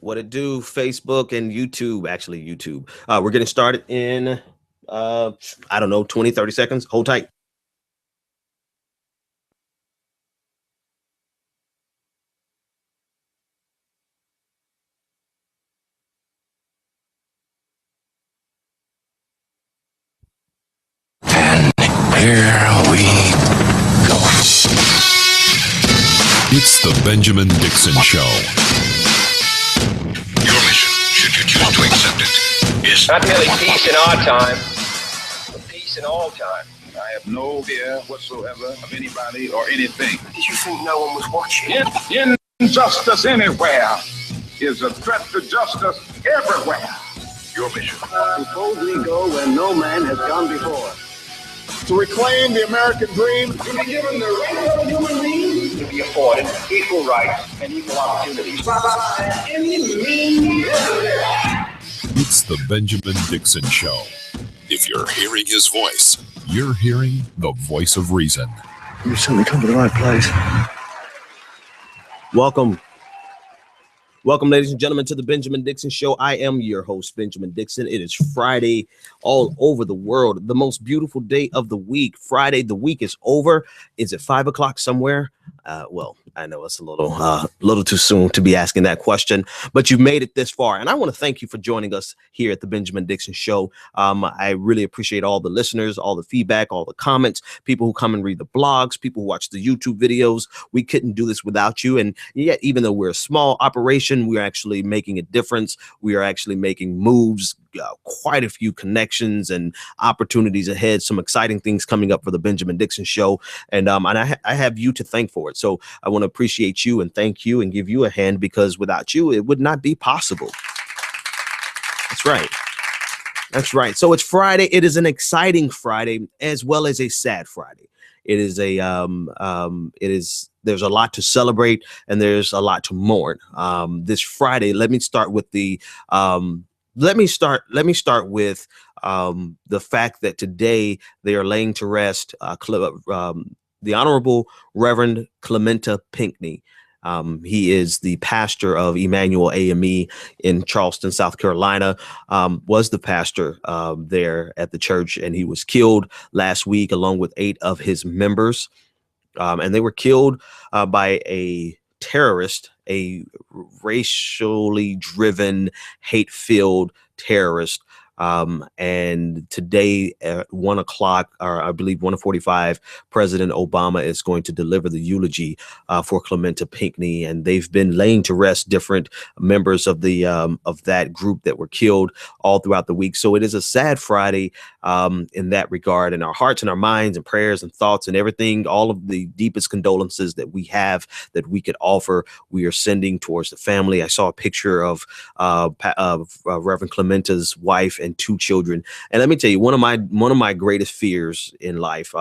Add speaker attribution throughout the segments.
Speaker 1: What it do, Facebook and YouTube, actually YouTube. We're getting started in, I don't know, 20, 30 seconds. Hold tight.
Speaker 2: And here we go.
Speaker 3: It's the Benjamin Dixon Show.
Speaker 2: Your mission, should you choose to accept it, is
Speaker 4: not merely peace in our time, but peace in all time.
Speaker 5: I have no fear whatsoever of anybody or anything.
Speaker 4: Did you think no one was watching?
Speaker 5: Injustice anywhere is a threat to justice everywhere.
Speaker 2: your mission.
Speaker 6: To boldly go where no man has gone before.
Speaker 5: To reclaim the American dream.
Speaker 4: To be given the rights of a human being to be afforded equal rights and equal opportunities. By any means necessary.
Speaker 3: It's the Benjamin Dixon Show. If you're hearing his voice, you're hearing the voice of reason.
Speaker 6: You've certainly come to the right place.
Speaker 1: Welcome, ladies and gentlemen, to the Benjamin Dixon Show. I am your host, Benjamin Dixon. It is Friday all over the world, the most beautiful day of the week. Friday, the week is over. Is it 5 o'clock somewhere? Well, I know it's a little too soon to be asking that question, but you've made it this far. And I want to thank you for joining us here at the Benjamin Dixon Show. I really appreciate all the listeners, all the feedback, all the comments, people who come and read the blogs, people who watch the YouTube videos. We couldn't do this without you. And yet, even though we're a small operation, we're actually making a difference. We are actually making moves, quite a few connections and opportunities ahead, some exciting things coming up for the Benjamin Dixon Show. And I have you to thank for it. So I want to appreciate you and thank you and give you a hand, because without you, it would not be possible. That's right. That's right. So it's Friday. It is an exciting Friday as well as a sad Friday. It is there's a lot to celebrate and there's a lot to mourn. This Friday, let me start with the fact that today they are laying to rest the Honorable Reverend Clementa Pinckney. He is the pastor of Emmanuel AME in Charleston, South Carolina, was the pastor there at the church, and he was killed last week along with 8 of his members. And they were killed by a terrorist, a racially driven, hate-filled terrorist. And today at 1 o'clock, or I believe 1:45, President Obama is going to deliver the eulogy for Clementa Pinckney, and they've been laying to rest different members of the of that group that were killed all throughout the week. So it is a sad Friday in that regard, and our hearts and our minds and prayers and thoughts and everything, all of the deepest condolences that we have that we could offer, we are sending towards the family. I saw a picture of Reverend Clementa's wife and 2 children, and let me tell you, one of my greatest fears in life.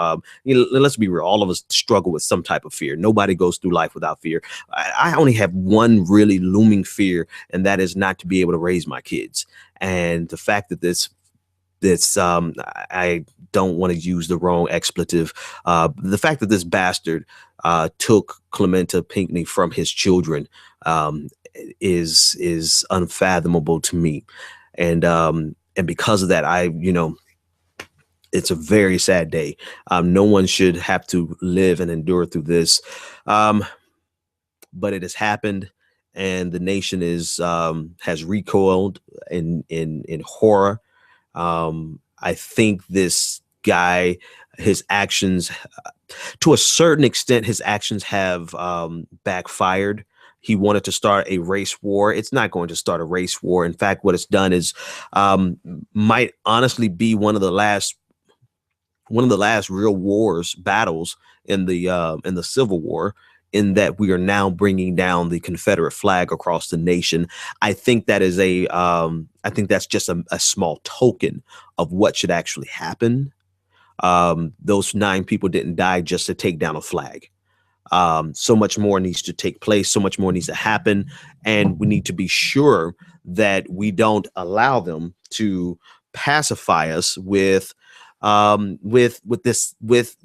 Speaker 1: Let's be real, all of us struggle with some type of fear. Nobody goes through life without fear. I only have one really looming fear, and that is not to be able to raise my kids. And the fact that I don't want to use the wrong expletive. The fact that this bastard took Clementa Pinckney from his children is unfathomable to me. And because of that, it's a very sad day. No one should have to live and endure through this. But it has happened, and the nation has recoiled in horror. I think this guy, his actions, to a certain extent, his actions have backfired. He wanted to start a race war. It's not going to start a race war. In fact, what it's done is might honestly be one of the last real battles in the Civil War, in that we are now bringing down the Confederate flag across the nation. I think that is I think that's just a small token of what should actually happen. Those 9 people didn't die just to take down a flag. So much more needs to take place. So much more needs to happen. And we need to be sure that we don't allow them to pacify us with with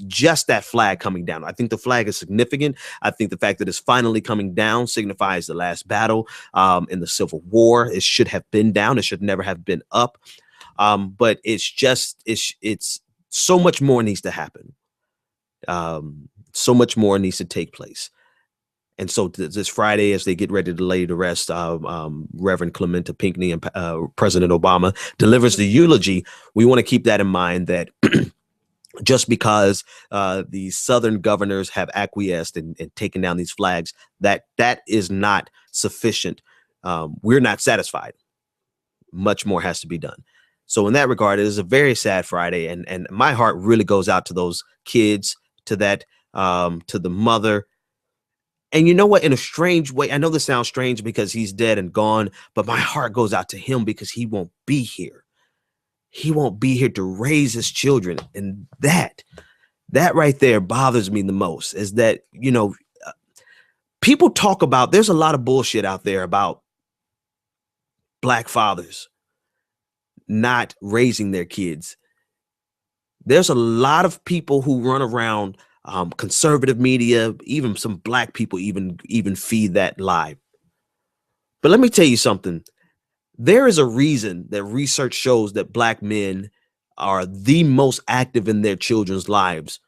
Speaker 1: just that flag coming down. I think the flag is significant. I think the fact that it's finally coming down signifies the last battle in the Civil War. It should have been down. It should never have been up. But it's so much more needs to happen. So much more needs to take place. And so this Friday, as they get ready to lay to rest, Reverend Clementa Pinckney and President Obama delivers the eulogy. We want to keep that in mind, that just because the Southern governors have acquiesced and taken down these flags, that is not sufficient. We're not satisfied. Much more has to be done. So in that regard, it is a very sad Friday, and my heart really goes out to those kids, to that, to the mother. And you know what? In a strange way, I know this sounds strange because he's dead and gone, but my heart goes out to him because he won't be here. He won't be here to raise his children. And that right there bothers me the most, is that, people talk about, there's a lot of bullshit out there about Black fathers not raising their kids. There's a lot of people who run around, conservative media, even some Black people even feed that lie. But let me tell you something. There is a reason that research shows that Black men are the most active in their children's lives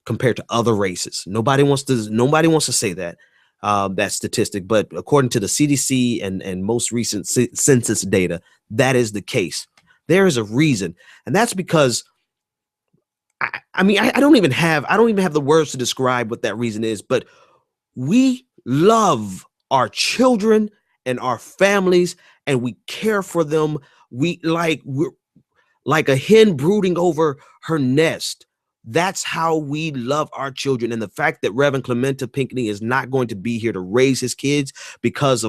Speaker 1: compared to other races. Nobody wants to say that statistic, but according to the CDC and most recent census data, that is the case. There is a reason, and that's because I don't even have the words to describe what that reason is, but we love our children and our families, and we care for them. We're like a hen brooding over her nest. That's how we love our children. And the fact that Reverend Clementa Pinckney is not going to be here to raise his kids because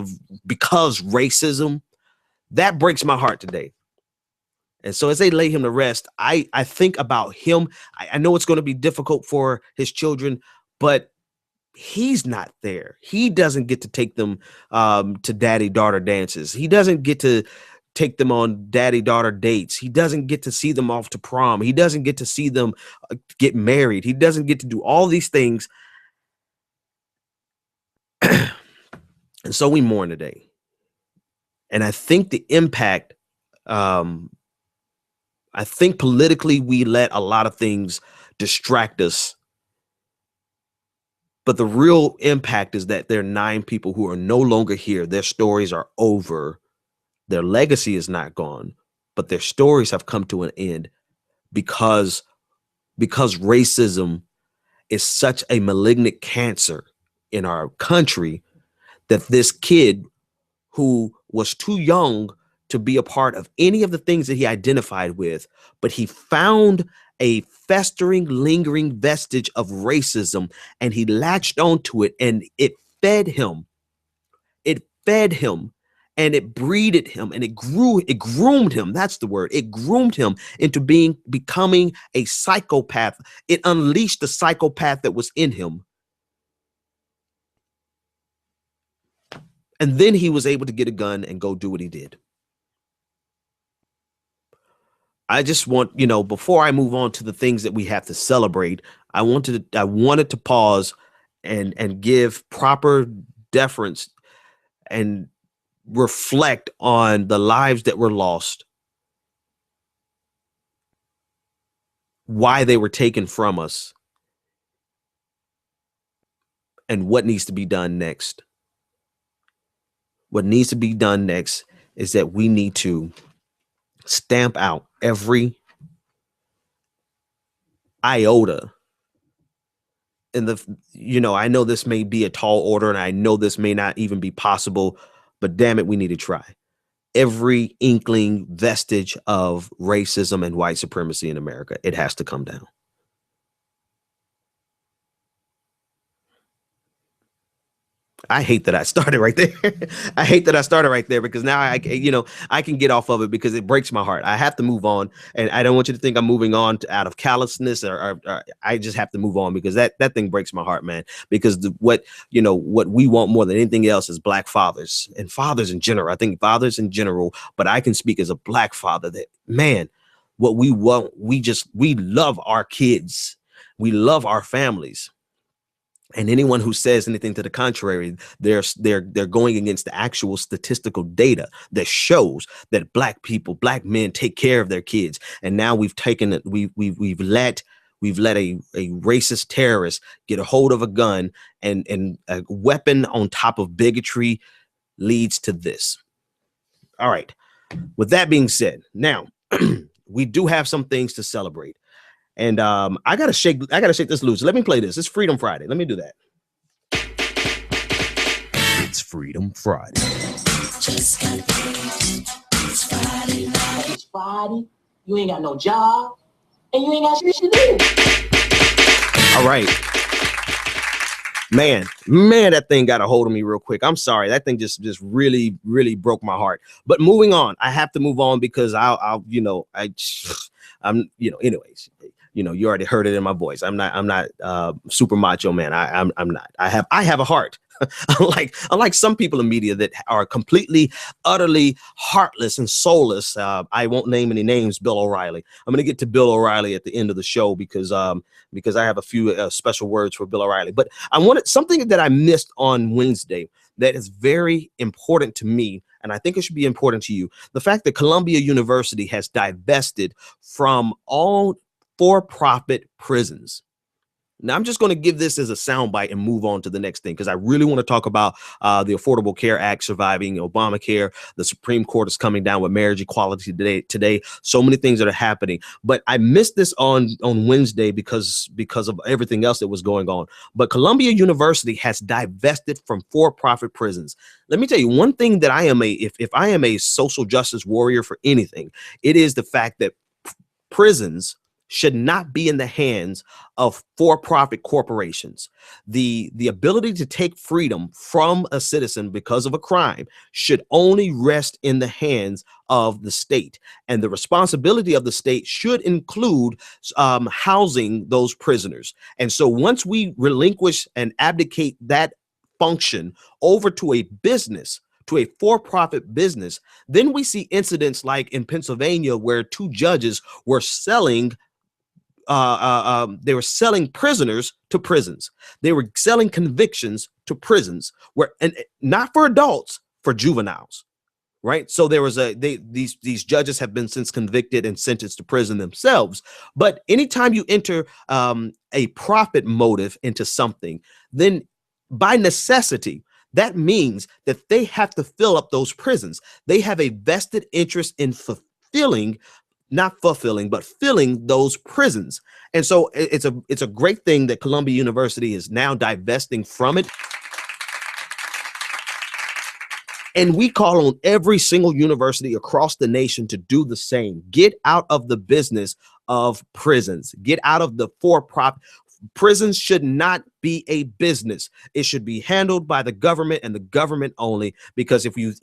Speaker 1: racism, that breaks my heart today. And so as they lay him to rest, I think about him. I know it's going to be difficult for his children, but he's not there. He doesn't get to take them to daddy-daughter dances. He doesn't get to take them on daddy-daughter dates. He doesn't get to see them off to prom. He doesn't get to see them get married. He doesn't get to do all these things. And so we mourn today. And I think the impact, I think politically we let a lot of things distract us. But the real impact is that there are 9 people who are no longer here. Their stories are over. Their legacy is not gone, but their stories have come to an end because racism is such a malignant cancer in our country that this kid who was too young to be a part of any of the things that he identified with, but he found a festering, lingering vestige of racism, and he latched onto it, and it fed him. It fed him, and it breeded him, and it groomed him. That's the word. It groomed him into becoming a psychopath. It unleashed the psychopath that was in him. And then he was able to get a gun and go do what he did. I just want, before I move on to the things that we have to celebrate, I wanted to pause and give proper deference and reflect on the lives that were lost, why they were taken from us, and what needs to be done next. What needs to be done next is that we need to stamp out every iota. And I know this may be a tall order, and I know this may not even be possible, but damn it, we need to try. Every inkling vestige of racism and white supremacy in America, it has to come down. I hate that I started right there. I hate that I started right there because now I can get off of it because it breaks my heart. I have to move on, and I don't want you to think I'm moving on out of callousness or I just have to move on because that thing breaks my heart, man. Because what we want more than anything else is Black fathers and fathers in general. I think fathers in general, but I can speak as a Black father that, man, what we want. We love our kids. We love our families. And anyone who says anything to the contrary, they're going against the actual statistical data that shows that black men take care of their kids. And now we've taken it. We've let a racist terrorist get a hold of a gun, and a weapon on top of bigotry leads to this. All right. With that being said, now we do have some things to celebrate. And I gotta shake this loose. Let me play this. It's Freedom Friday. Let me do that. It's Freedom Friday.
Speaker 7: It's Friday night. It's Friday. You ain't got no job, and you ain't got shit to do.
Speaker 1: All right. Man, that thing got a hold of me real quick. I'm sorry. That thing just really, really broke my heart. But moving on, I have to move on because anyways, you already heard it in my voice. I'm not super macho man. I'm not. I have a heart. Unlike some people in media that are completely, utterly heartless and soulless. I won't name any names. Bill O'Reilly. I'm going to get to Bill O'Reilly at the end of the show because I have a few special words for Bill O'Reilly. But I wanted something that I missed on Wednesday that is very important to me, and I think it should be important to you. The fact that Columbia University has divested from all for-profit prisons. Now, I'm just going to give this as a soundbite and move on to the next thing, because I really want to talk about the Affordable Care Act surviving Obamacare. The Supreme Court is coming down with marriage equality today. So many things that are happening. But I missed this on Wednesday because of everything else that was going on. But Columbia University has divested from for-profit prisons. Let me tell you one thing that if I am a social justice warrior for anything, it is the fact that prisons should not be in the hands of for-profit corporations. The ability to take freedom from a citizen because of a crime should only rest in the hands of the state. And the responsibility of the state should include housing those prisoners. And so once we relinquish and abdicate that function over to a business, to a for-profit business, then we see incidents like in Pennsylvania where two judges were selling prisoners to prisons. They were selling convictions to prisons, and not for adults, for juveniles, right? So there was these judges have been since convicted and sentenced to prison themselves. But anytime you enter a profit motive into something, then by necessity, that means that they have to fill up those prisons. They have a vested interest in filling those prisons. And so it's a great thing that Columbia University is now divesting from it. And we call on every single university across the nation to do the same. Get out of the business of prisons. Get out of the for-profit. Prisons should not be a business. It should be handled by the government and the government only. Because if you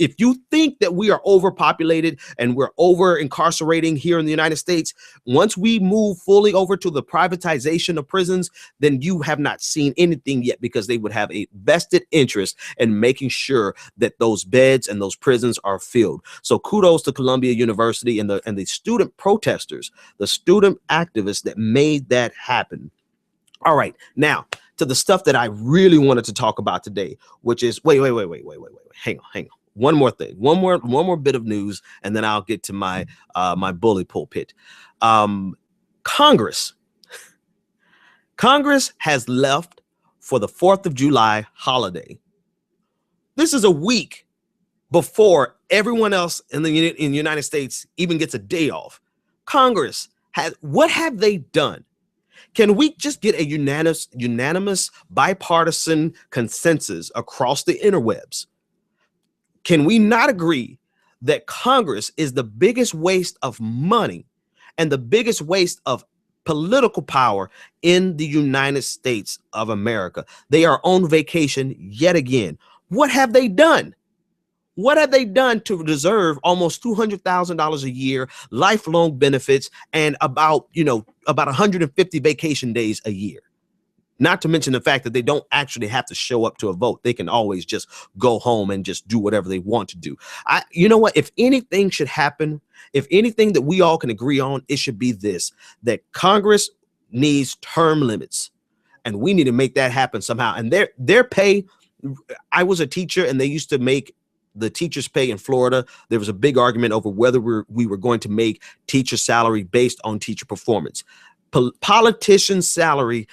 Speaker 1: think that we are overpopulated and we're over incarcerating here in the United States, once we move fully over to the privatization of prisons, then you have not seen anything yet, because they would have a vested interest in making sure that those beds and those prisons are filled. So kudos to Columbia University and the student protesters, the student activists that made that happen. All right, now to the stuff that I really wanted to talk about today, which is wait. Hang on. One more thing, one more bit of news, and then I'll get to my bully pulpit. Congress has left for the 4th of July holiday. This is a week before everyone else in the United States even gets a day off. Congress what have they done? Can we just get a unanimous bipartisan consensus across the interwebs? Can we not agree that Congress is the biggest waste of money and the biggest waste of political power in the United States of America? They are on vacation yet again. What have they done? What have they done to deserve almost $200,000 a year, lifelong benefits, and about 150 vacation days a year? Not to mention the fact that they don't actually have to show up to a vote. They can always just go home and just do whatever they want to do. You know what? If anything should happen, if anything that we all can agree on, it should be this, that Congress needs term limits, and we need to make that happen somehow. And their pay, I was a teacher, and they used to make the teachers' pay in Florida. There was a big argument over whether we were going to make teacher salary based on teacher performance. Politicians' salaries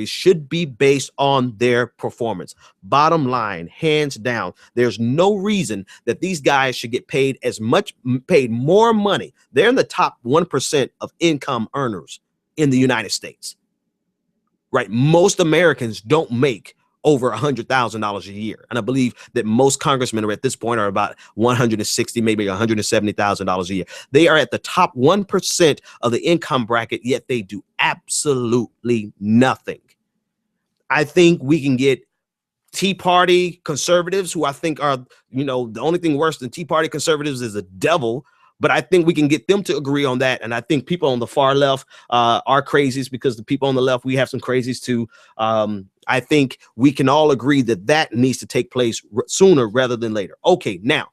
Speaker 1: should be based on their performance. Bottom line, hands down, there's no reason that these guys should get paid more money. They're in the top 1% of income earners in the United States, right? Most Americans don't make over $100,000 a year. And I believe that most congressmen are at this point are about $160,000, maybe $170,000 a year. They are at the top 1% of the income bracket, yet they do absolutely nothing. I think we can get Tea Party conservatives, who I think are, the only thing worse than Tea Party conservatives is the devil. But I think we can get them to agree on that. And I think people on the far left are crazies, because the people on the left, we have some crazies too. I think we can all agree that needs to take place sooner rather than later. Okay, now,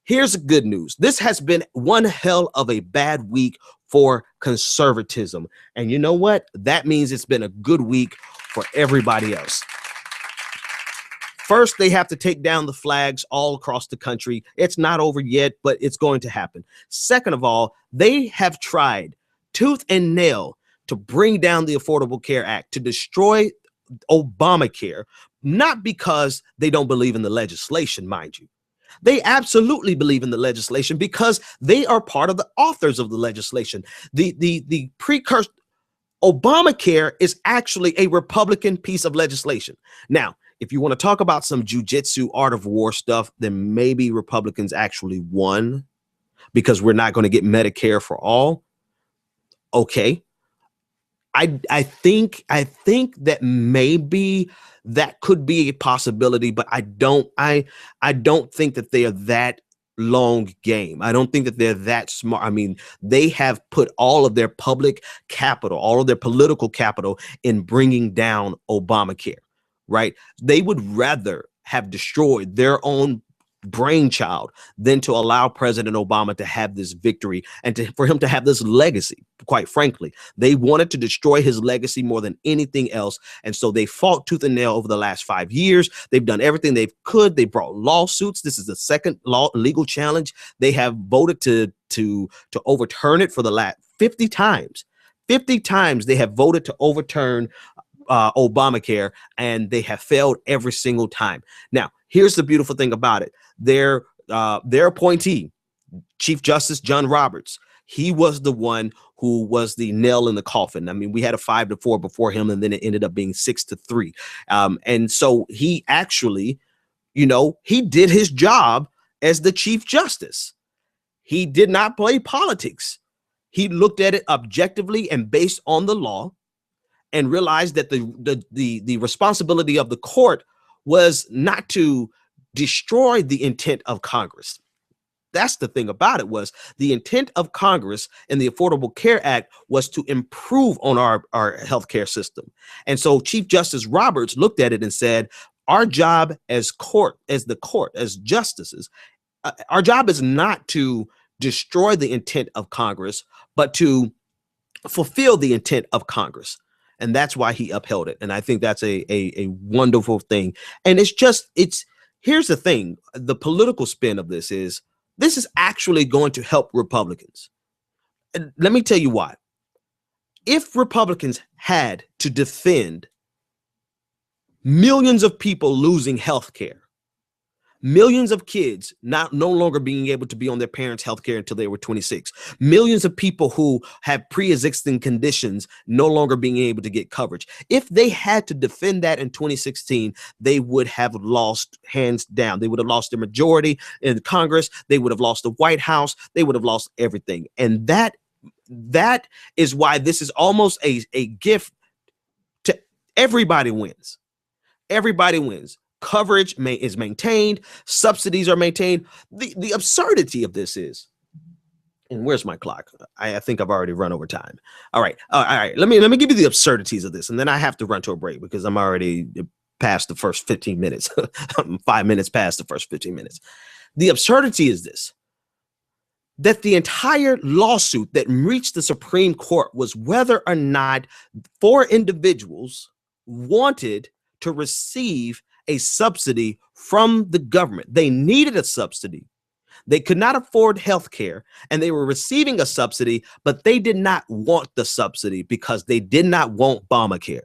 Speaker 1: here's the good news. This has been one hell of a bad week for conservatism. And you know what? That means it's been a good week for everybody else. First, they have to take down the flags all across the country. It's not over yet, but it's going to happen. Second of all, they have tried tooth and nail to bring down the Affordable Care Act, to destroy Obamacare, not because they don't believe in the legislation, mind you. They absolutely believe in the legislation because they are part of the authors of the legislation. The precursor, Obamacare, is actually a Republican piece of legislation. Now, if you want to talk about some jujitsu art of war stuff, then maybe Republicans actually won because we're not going to get Medicare for all. Okay. I think that maybe that could be a possibility, but I don't think that they are that long game. I don't think that they're that smart. I mean, they have put all of their public capital, all of their political capital in bringing down Obamacare, right? They would rather have destroyed their own brainchild than to allow President Obama to have this victory and for him to have this legacy. Quite frankly, they wanted to destroy his legacy more than anything else. And so they fought tooth and nail over the last 5 years. They've done everything they could. They brought lawsuits. This is the second legal challenge. They have voted to overturn it for the last 50 times. 50 times they have voted to overturn Obamacare, and they have failed every single time. Now, here's the beautiful thing about it. Their appointee, Chief Justice John Roberts, he was the one who was the nail in the coffin. I mean, we had a 5-4 before him, and then it ended up being 6-3. And so he actually, he did his job as the Chief Justice. He did not play politics. He looked at it objectively and based on the law, and realized that the responsibility of the court was not to destroy the intent of Congress. That's the thing about it, was the intent of Congress and the Affordable Care Act was to improve on our healthcare system. And so Chief Justice Roberts looked at it and said, our job as justices, our job is not to destroy the intent of Congress, but to fulfill the intent of Congress. And that's why he upheld it. And I think that's a wonderful thing. And here's the thing. The political spin of this is actually going to help Republicans. And let me tell you why. If Republicans had to defend millions of people losing health care, millions of kids no longer being able to be on their parents' health care until they were 26. Millions of people who have pre-existing conditions no longer being able to get coverage. If they had to defend that in 2016, they would have lost hands down. They would have lost their majority in Congress. They would have lost the White House. They would have lost everything. And that is why this is almost a gift to everybody wins. Everybody wins. Coverage is maintained. Subsidies are maintained. The absurdity of this is And where's my clock? I think I've already run over time. All right. All right. Let me give you the absurdities of this, and then I have to run to a break because I'm already past the first 15 minutes. 5 minutes past the first 15 minutes. The absurdity is this: that the entire lawsuit that reached the Supreme Court was whether or not 4 individuals wanted to receive a subsidy from the government. They needed a subsidy. They could not afford health care, and they were receiving a subsidy, but they did not want the subsidy because they did not want Obamacare.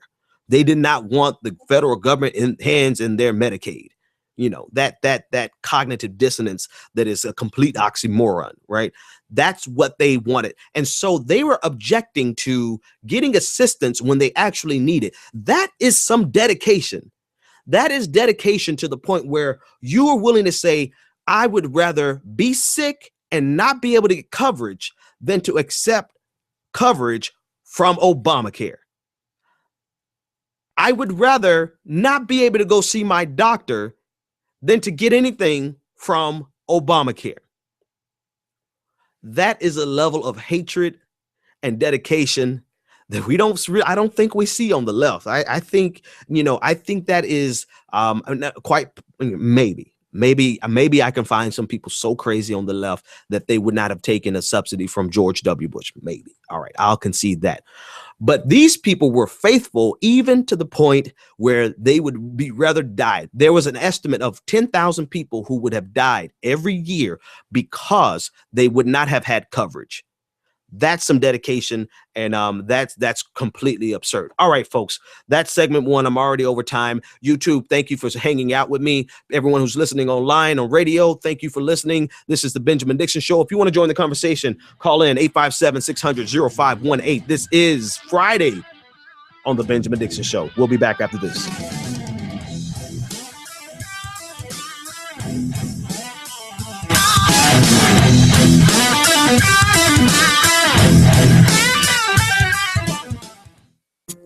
Speaker 1: They did not want the federal government hands in their Medicaid. You know, that cognitive dissonance that is a complete oxymoron, right? That's what they wanted. And so they were objecting to getting assistance when they actually need it. That is some dedication. That is dedication to the point where you are willing to say, I would rather be sick and not be able to get coverage than to accept coverage from Obamacare. I would rather not be able to go see my doctor than to get anything from Obamacare. That is a level of hatred and dedication that I don't think we see on the left. I think that is quite maybe I can find some people so crazy on the left that they would not have taken a subsidy from George W. Bush. Maybe. All right, I'll concede that. But these people were faithful even to the point where they would be rather died. There was an estimate of 10,000 people who would have died every year because they would not have had coverage. That's some dedication, and that's completely absurd. All right, folks, that's segment 1. I'm already over time. YouTube, thank you for hanging out with me. Everyone who's listening online on radio, thank you for listening. This is the Benjamin Dixon Show. If you want to join the conversation, call in 857-600-0518. This is Friday on the Benjamin Dixon Show. We'll be back after this.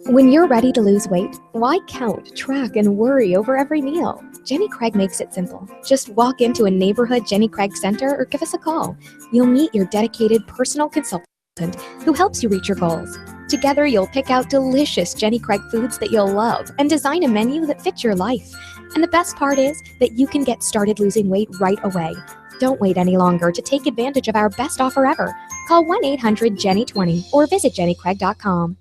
Speaker 8: When you're ready to lose weight, why count, track, and worry over every meal? Jenny Craig makes it simple. Just walk into a neighborhood Jenny Craig center or give us a call. You'll meet your dedicated personal consultant who helps you reach your goals. Together, you'll pick out delicious Jenny Craig foods that you'll love and design a menu that fits your life. And the best part is that you can get started losing weight right away. Don't wait any longer to take advantage of our best offer ever. Call 1-800-JENNY20 or visit jennycraig.com.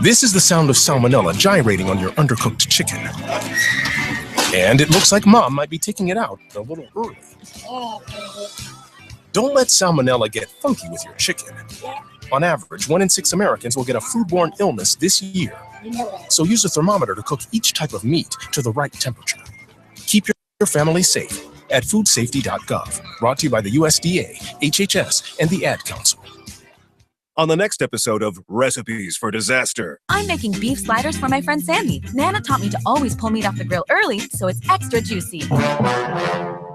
Speaker 9: This is the sound of salmonella gyrating on your undercooked chicken. And it looks like Mom might be taking it out a little early. Don't let salmonella get funky with your chicken. On average, 1 in 6 Americans will get a foodborne illness this year. So use a thermometer to cook each type of meat to the right temperature. Keep your family safe at foodsafety.gov. Brought to you by the USDA, HHS, and the Ad Council.
Speaker 10: On the next episode of Recipes for Disaster.
Speaker 11: I'm making beef sliders for my friend Sandy. Nana taught me to always pull meat off the grill early so it's extra juicy.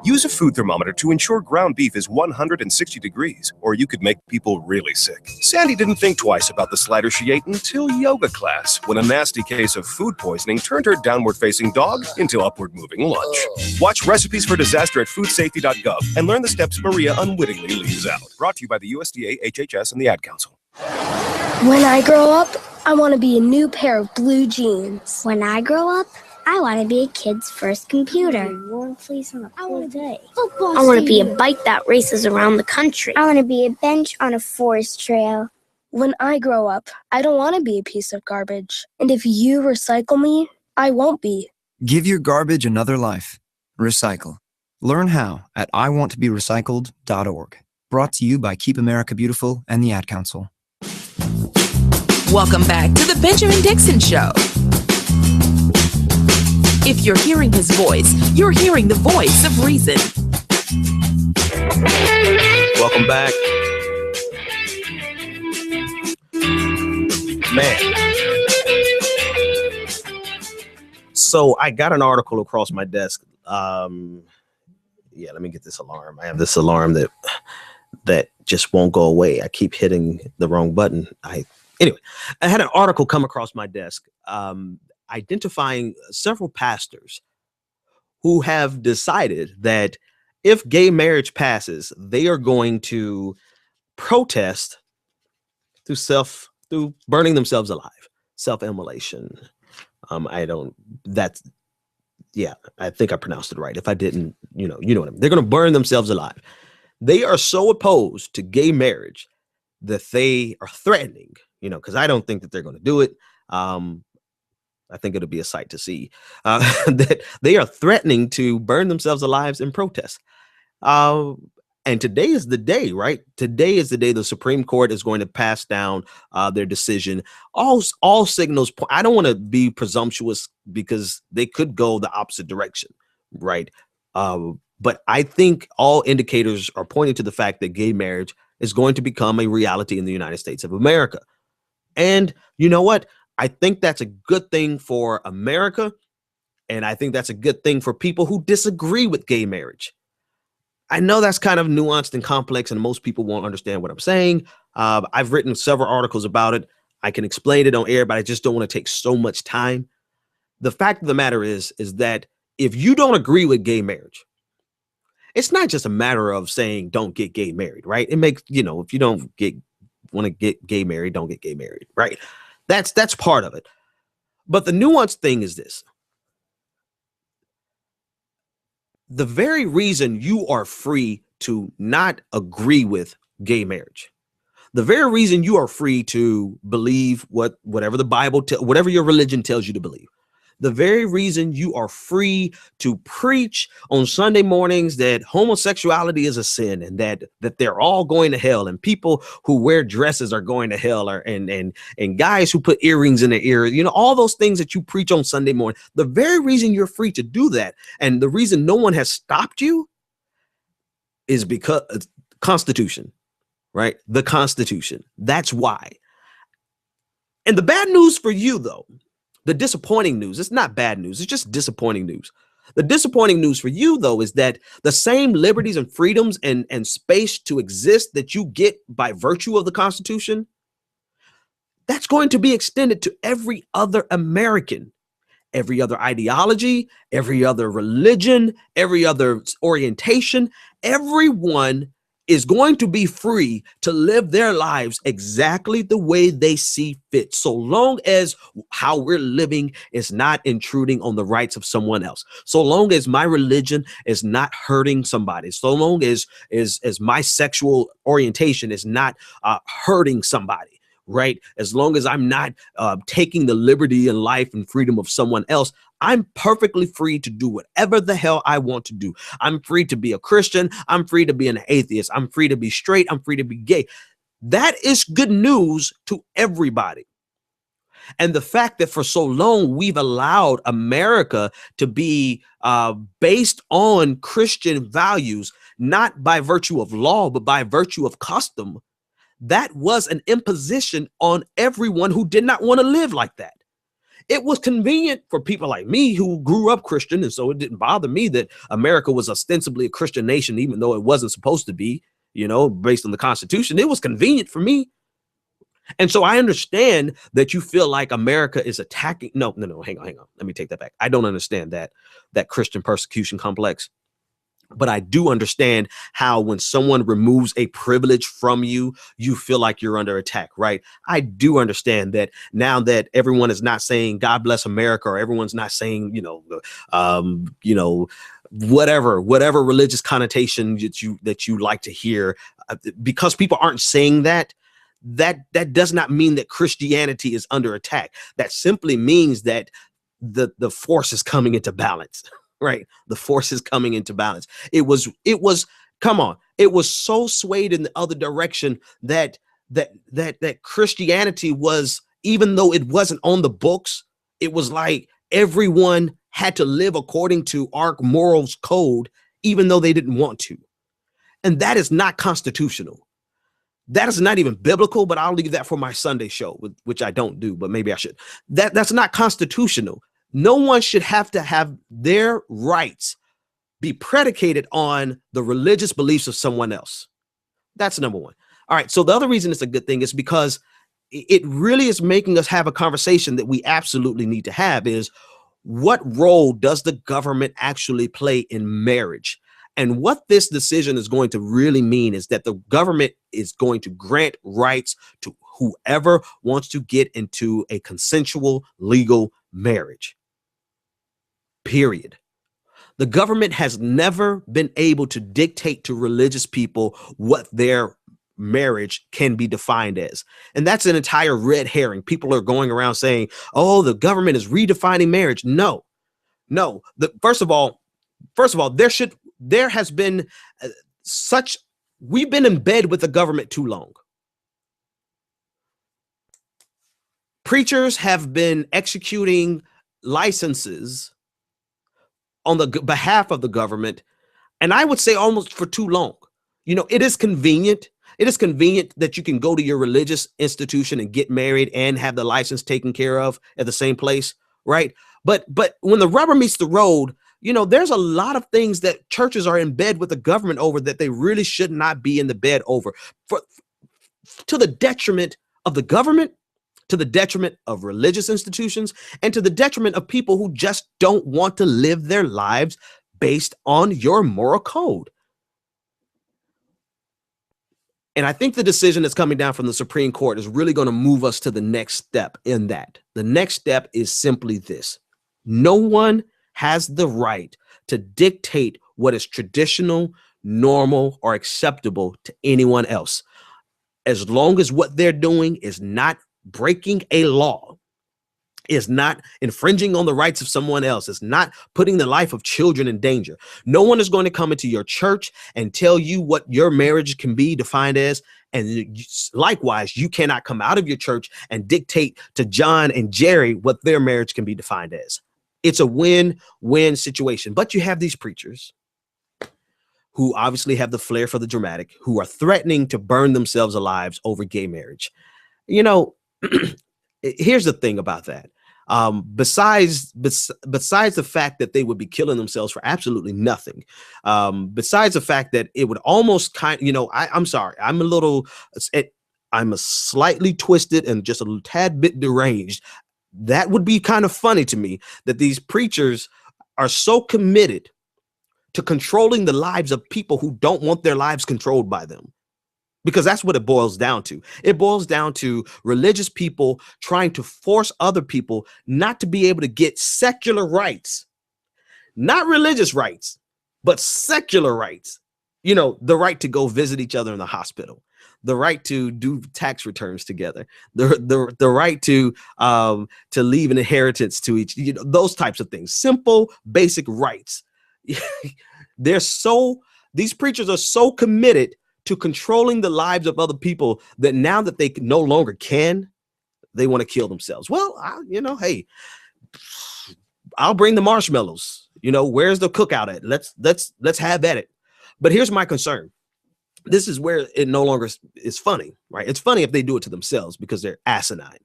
Speaker 10: Use a food thermometer to ensure ground beef is 160 degrees, or you could make people really sick. Sandy didn't think twice about the slider she ate until yoga class, when a nasty case of food poisoning turned her downward-facing dog into upward-moving lunch. Watch Recipes for Disaster at foodsafety.gov and learn the steps Maria unwittingly leaves out. Brought to you by the USDA, HHS, and the Ad Council.
Speaker 12: When I grow up, I want to be a new pair of blue jeans.
Speaker 13: When I grow up, I want to be a kid's first computer. I want to be a bike that races around the country. I want to be a bench on a forest trail.
Speaker 12: When I grow up, I don't want to be a piece of garbage. And if you recycle me, I won't be.
Speaker 14: Give your garbage another life. Recycle. Learn how at iwanttoberecycled.org. Brought to you by Keep America Beautiful and the Ad Council.
Speaker 15: Welcome back to the Benjamin Dixon Show. If you're hearing his voice, you're hearing the voice of reason.
Speaker 1: Welcome back. Man. So I got an article across my desk. Let me get this alarm. I have this alarm that just won't go away. I keep hitting the wrong button. Anyway, I had an article come across my desk identifying several pastors who have decided that if gay marriage passes, they are going to protest through burning themselves alive, self-immolation. I think I pronounced it right. If I didn't, you know what I mean. They're going to burn themselves alive. They are so opposed to gay marriage that they are threatening, because I don't think that they're going to do it. I think it'll be a sight to see that they are threatening to burn themselves alive in protest. And today is the day, right? Today is the day the Supreme Court is going to pass down their decision. All signals point. I don't want to be presumptuous because they could go the opposite direction, right? But I think all indicators are pointing to the fact that gay marriage is going to become a reality in the United States of America. And you know what? I think that's a good thing for America. And I think that's a good thing for people who disagree with gay marriage. I know that's kind of nuanced and complex, and most people won't understand what I'm saying. I've written several articles about it. I can explain it on air, but I just don't want to take so much time. The fact of the matter is that if you don't agree with gay marriage, it's not just a matter of saying don't get gay married, right? It makes, if you don't want to get gay married, don't get gay married, right? That's part of it. But the nuanced thing is this. The very reason you are free to not agree with gay marriage, the very reason you are free to believe whatever the Bible, whatever your religion tells you to believe, the very reason you are free to preach on Sunday mornings that homosexuality is a sin and that they're all going to hell, and people who wear dresses are going to hell, and guys who put earrings in their ears, all those things that you preach on Sunday morning, the very reason you're free to do that, and the reason no one has stopped you, is because Constitution, right? The Constitution. That's why. And the bad news for you, though, the disappointing news, it's not bad news, it's just disappointing news. The disappointing news for you, though, is that the same liberties and freedoms and space to exist that you get by virtue of the Constitution, that's going to be extended to every other American, every other ideology, every other religion, every other orientation. Everyone is going to be free to live their lives exactly the way they see fit, so long as how we're living is not intruding on the rights of someone else, so long as my religion is not hurting somebody, so long as my sexual orientation is not hurting somebody, right? As long as I'm not taking the liberty and life and freedom of someone else, I'm perfectly free to do whatever the hell I want to do. I'm free to be a Christian. I'm free to be an atheist. I'm free to be straight. I'm free to be gay. That is good news to everybody. And the fact that for so long we've allowed America to be based on Christian values, not by virtue of law, but by virtue of custom, that was an imposition on everyone who did not want to live like that. It was convenient for people like me who grew up Christian, and so it didn't bother me that America was ostensibly a Christian nation, even though it wasn't supposed to be, based on the Constitution. It was convenient for me. And so I understand that you feel like America is attacking. No, hang on. Let me take that back. I don't understand that Christian persecution complex. But I do understand how when someone removes a privilege from you, you feel like you're under attack, right? I do understand that now that everyone is not saying God bless America, or everyone's not saying, whatever religious connotation that you like to hear, because people aren't saying that does not mean that Christianity is under attack. That simply means that the force is coming into balance. Right. The force is coming into balance. It was so swayed in the other direction that Christianity was, even though it wasn't on the books, it was like everyone had to live according to our morals code, even though they didn't want to. And that is not constitutional. That is not even biblical, but I'll leave that for my Sunday show, which I don't do, but maybe I should. That's not constitutional. No one should have to have their rights be predicated on the religious beliefs of someone else. That's number one. All right. So the other reason it's a good thing is because it really is making us have a conversation that we absolutely need to have, is what role does the government actually play in marriage? And what this decision is going to really mean is that the government is going to grant rights to whoever wants to get into a consensual legal marriage. Period. The government has never been able to dictate to religious people what their marriage can be defined as. And that's an entire red herring. People are going around saying, oh, the government is redefining marriage. No. First of all, there has been we've been in bed with the government too long. Preachers have been executing licenses on the behalf of the government, and I would say almost for too long. It is convenient. It is convenient that you can go to your religious institution and get married and have the license taken care of at the same place, right? But when the rubber meets the road, there's a lot of things that churches are in bed with the government over that they really should not be in the bed over, to the detriment of the government, to the detriment of religious institutions, and to the detriment of people who just don't want to live their lives based on your moral code. And I think the decision that's coming down from the Supreme Court is really going to move us to the next step in that. The next step is simply this. No one has the right to dictate what is traditional, normal, or acceptable to anyone else, as long as what they're doing is not breaking a law, is not infringing on the rights of someone else, is not putting the life of children in danger. No one is going to come into your church and tell you what your marriage can be defined as. And likewise, you cannot come out of your church and dictate to John and Jerry what their marriage can be defined as. It's a win-win situation. But you have these preachers who obviously have the flair for the dramatic, who are threatening to burn themselves alive over gay marriage. Here's the thing about that. Besides the fact that they would be killing themselves for absolutely nothing, besides the fact that it would almost I'm sorry, I'm a slightly twisted and just a tad bit deranged. That would be kind of funny to me that these preachers are so committed to controlling the lives of people who don't want their lives controlled by them. Because that's what it boils down to. It boils down to religious people trying to force other people not to be able to get secular rights, not religious rights, but secular rights. The right to go visit each other in the hospital, the right to do tax returns together, the right to leave an inheritance to each, those types of things, simple, basic rights. These preachers are so committed to controlling the lives of other people that now that they no longer can, they want to kill themselves. Well, hey, I'll bring the marshmallows. Where's the cookout at? Let's have at it. But here's my concern. This is where it no longer is funny, right? It's funny if they do it to themselves because they're asinine.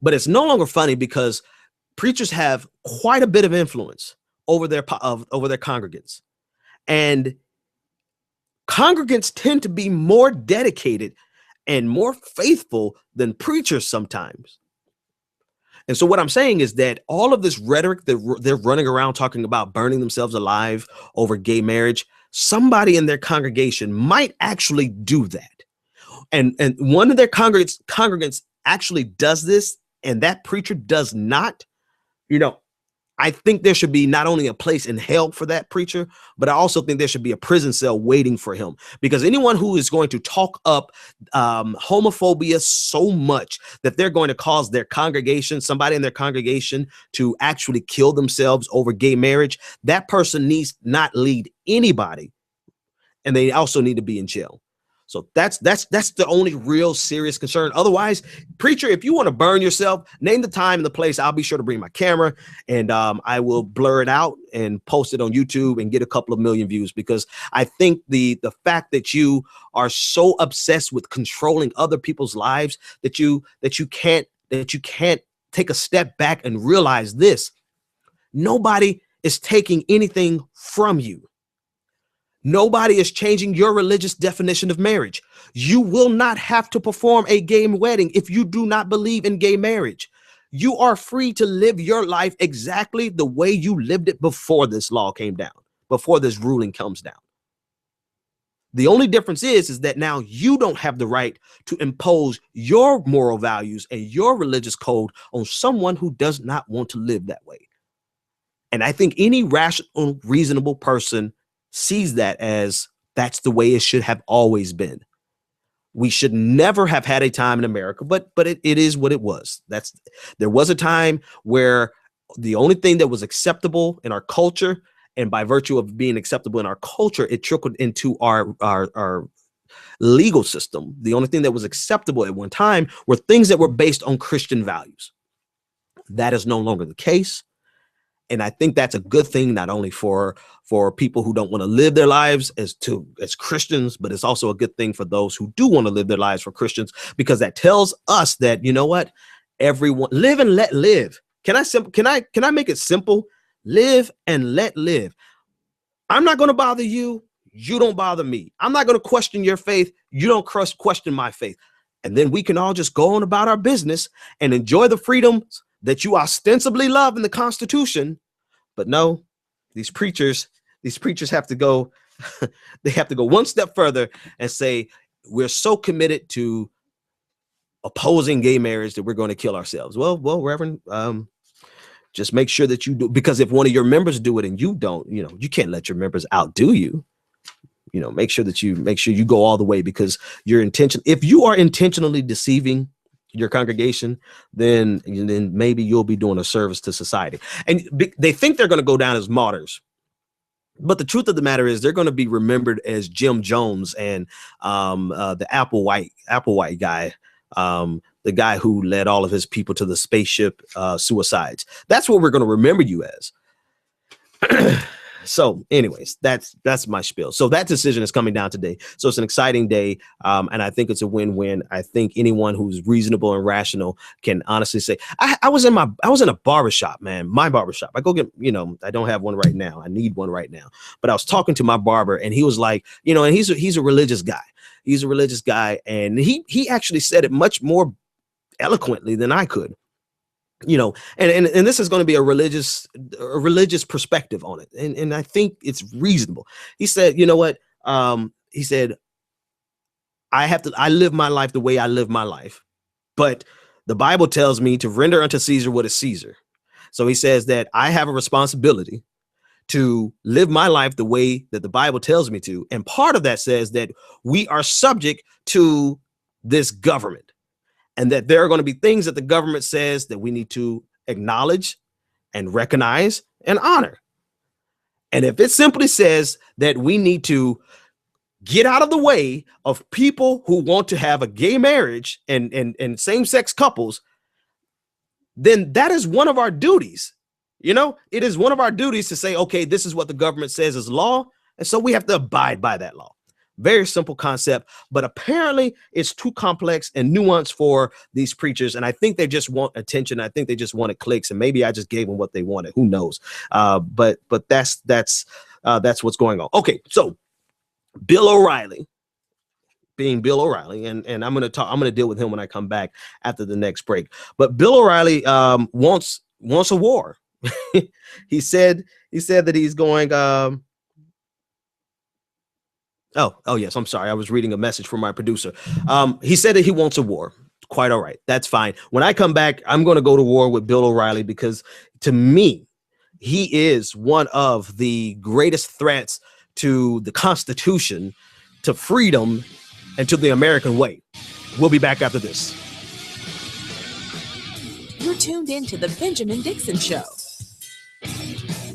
Speaker 1: But it's no longer funny because preachers have quite a bit of influence over their congregants. And congregants tend to be more dedicated and more faithful than preachers sometimes. And so what I'm saying is that all of this rhetoric that they're running around talking about burning themselves alive over gay marriage, somebody in their congregation might actually do that. And one of their congregants actually does this, and that preacher does not, I think there should be not only a place in hell for that preacher, but I also think there should be a prison cell waiting for him, because anyone who is going to talk up homophobia so much that they're going to cause their congregation, somebody in their congregation, to actually kill themselves over gay marriage, that person needs not lead anybody, and they also need to be in jail. So that's the only real serious concern. Otherwise, preacher, if you want to burn yourself, name the time and the place. I'll be sure to bring my camera, and I will blur it out and post it on YouTube and get a couple of million views, because I think the fact that you are so obsessed with controlling other people's lives that you can't take a step back and realize this: nobody is taking anything from you. Nobody is changing your religious definition of marriage. You will not have to perform a gay wedding if you do not believe in gay marriage. You are free to live your life exactly the way you lived it before this law came down, before this ruling comes down. The only difference is that now you don't have the right to impose your moral values and your religious code on someone who does not want to live that way. And I think any rational, reasonable person sees that as that's the way it should have always been. We should never have had a time in America, but it is what it was. There was a time where the only thing that was acceptable in our culture, and by virtue of being acceptable in our culture, it trickled into our legal system. The only thing that was acceptable at one time were things that were based on Christian values. That is no longer the case. And I think that's a good thing, not only for people who don't want to live their lives as Christians, but it's also a good thing for those who do want to live their lives for Christians, because that tells us that, you know what, everyone live and let live. Can I make it simple? Live and let live. I'm not going to bother you. You don't bother me. I'm not going to question your faith. You don't question my faith. And then we can all just go on about our business and enjoy the freedoms that you ostensibly love in the Constitution. But no, these preachers have to go, they have to go one step further and say, we're so committed to opposing gay marriage that we're going to kill ourselves. Well, Reverend, just make sure that you do, because if one of your members do it and you don't, you can't let your members outdo you. Make sure you go all the way, because if you are intentionally deceiving your congregation, then maybe you'll be doing a service to society. And they think they're going to go down as martyrs, but the truth of the matter is they're going to be remembered as Jim Jones and the Applewhite guy, the guy who led all of his people to the spaceship suicides. That's what we're going to remember you as. So anyways, that's my spiel. So that decision is coming down today. So it's an exciting day. And I think it's a win-win. I think anyone who's reasonable and rational can honestly say, I was in a barbershop, man, my barbershop. I go get, I don't have one right now. I need one right now. But I was talking to my barber and he was like, and he's a religious guy. He's a religious guy. And he actually said it much more eloquently than I could. And this is going to be a religious perspective on it. And I think it's reasonable. He said, you know what? He said, I live my life the way I live my life, but the Bible tells me to render unto Caesar what is Caesar. So he says that I have a responsibility to live my life the way that the Bible tells me to. And part of that says that we are subject to this government. And that there are going to be things that the government says that we need to acknowledge and recognize and honor. And if it simply says that we need to get out of the way of people who want to have a gay marriage and same-sex couples, then that is one of our duties. It is one of our duties to say, okay, this is what the government says is law. And so we have to abide by that law. Very simple concept, but apparently it's too complex and nuanced for these preachers. And I think they just want attention. I think they just wanted clicks, and maybe I just gave them what they wanted. Who knows? But that's what's going on. Okay, so Bill O'Reilly, being Bill O'Reilly, and I'm going to deal with him when I come back after the next break. But Bill O'Reilly wants a war. He said that he's going. Oh, yes. I'm sorry. I was reading a message from my producer. He said that he wants a war. Quite all right. That's fine. When I come back, I'm going to go to war with Bill O'Reilly, because to me, he is one of the greatest threats to the Constitution, to freedom, and to the American way. We'll be back after this.
Speaker 15: You're tuned in to the Benjamin Dixon Show.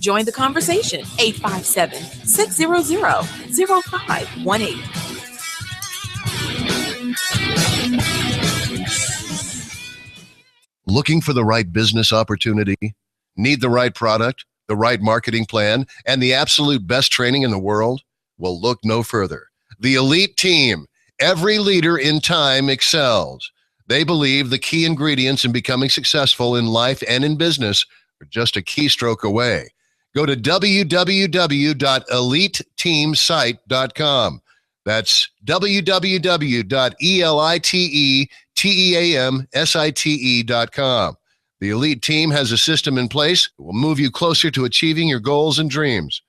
Speaker 15: Join the conversation, 857-600-0518.
Speaker 16: Looking for the right business opportunity? Need the right product, the right marketing plan, and the absolute best training in the world? Well, look no further. The Elite Team. Every leader in time excels. They believe the key ingredients in becoming successful in life and in business are just a keystroke away. Go to www.eliteteamsite.com. That's www.eliteteamsite.com. The Elite Team has a system in place that will move you closer to achieving your goals and dreams.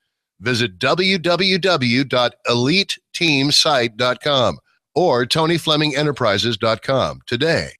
Speaker 16: Visit www.eliteteamsite.com or TonyFlemingEnterprises.com today.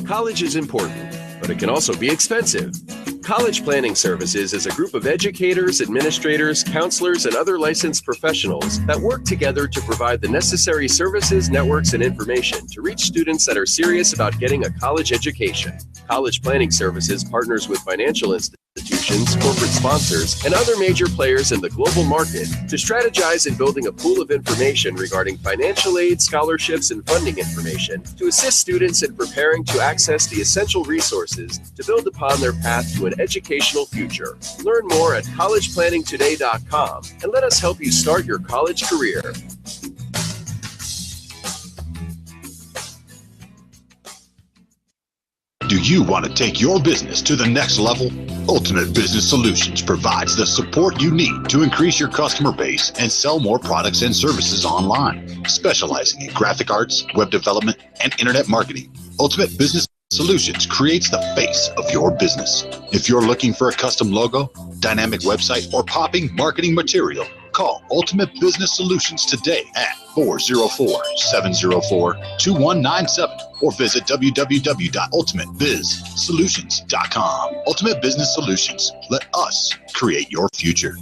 Speaker 17: College is important, but it can also be expensive. College Planning Services is a group of educators, administrators, counselors, and other licensed professionals that work together to provide the necessary services, networks, and information to reach students that are serious about getting a college education. College Planning Services partners with financial institutions, corporate sponsors, and other major players in the global market to strategize in building a pool of information regarding financial aid, scholarships, and funding information to assist students in preparing to access the essential resources to build upon their path to an educational future. Learn more at collegeplanningtoday.com and let us help you start your college career.
Speaker 18: Do you want to take your business to the next level? Ultimate Business Solutions provides the support you need to increase your customer base and sell more products and services online. Specializing in graphic arts, web development, and internet marketing, Ultimate Business Solutions creates the face of your business. If you're looking for a custom logo, dynamic website, or popping marketing material, call Ultimate Business Solutions today at 404-704-2197 or visit www.ultimatebizsolutions.com. Ultimate Business Solutions. Let us create your future.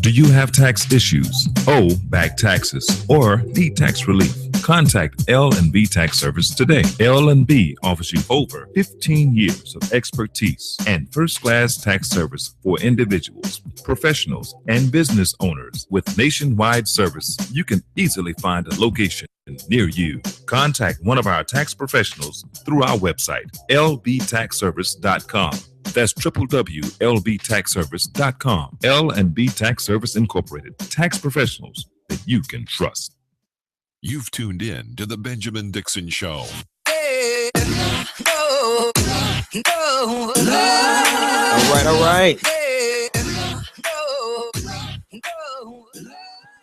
Speaker 3: Do you have tax issues, owe back taxes, or need tax relief? Contact L&B Tax Service today. L&B offers you over 15 years of expertise and first-class tax service for individuals, professionals, and business owners. With nationwide service, you can easily find a location near you. Contact one of our tax professionals through our website, lbtaxservice.com. That's www.lbtaxservice.com. L&B Tax Service Incorporated. Tax professionals that you can trust. You've tuned in to the Benjamin Dixon Show.
Speaker 1: All right.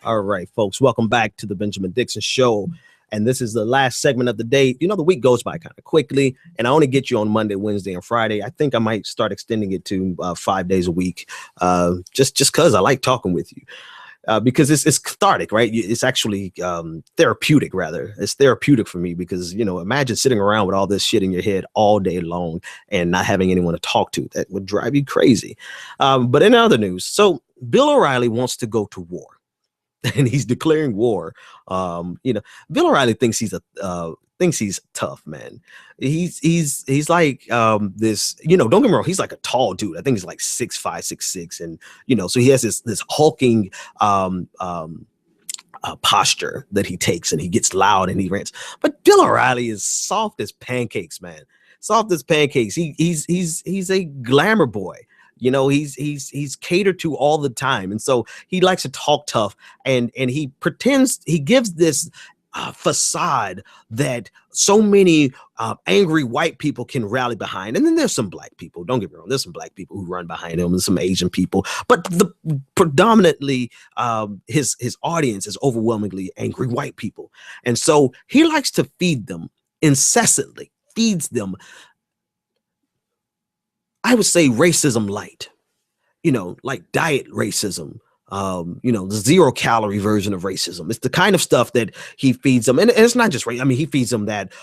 Speaker 1: All right, folks. Welcome back to the Benjamin Dixon Show. And this is the last segment of the day. You know, the week goes by kind of quickly, and I only get you on Monday, Wednesday, and Friday. I think I might start extending it to 5 days a week, just because I like talking with you. Because it's cathartic, right? It's actually therapeutic, rather. It's therapeutic for me because, you know, imagine sitting around with all this shit in your head all day long and not having anyone to talk to. That would drive you crazy. But in other news, so Bill O'Reilly wants to go to war. And he's declaring war. You know, Bill O'Reilly thinks he's tough, man. He's like this, you know, don't get me wrong, he's like a tall dude. I think he's like 6'5", 6'6", and you know, so he has this hulking posture that he takes, and he gets loud and he rants. But Bill O'Reilly is soft as pancakes, man. Soft as pancakes. He's a glamour boy. You know, he's catered to all the time. And so he likes to talk tough, and he pretends, he gives this facade that so many angry white people can rally behind. And then there's some black people, don't get me wrong, there's some black people who run behind him and some Asian people, but predominantly his audience is overwhelmingly angry white people. And so he likes to feed them incessantly, feeds them, I would say, racism light, you know, like diet racism, you know, the 0-calorie version of racism. It's the kind of stuff that he feeds them. And it's not just race. I mean, he feeds them that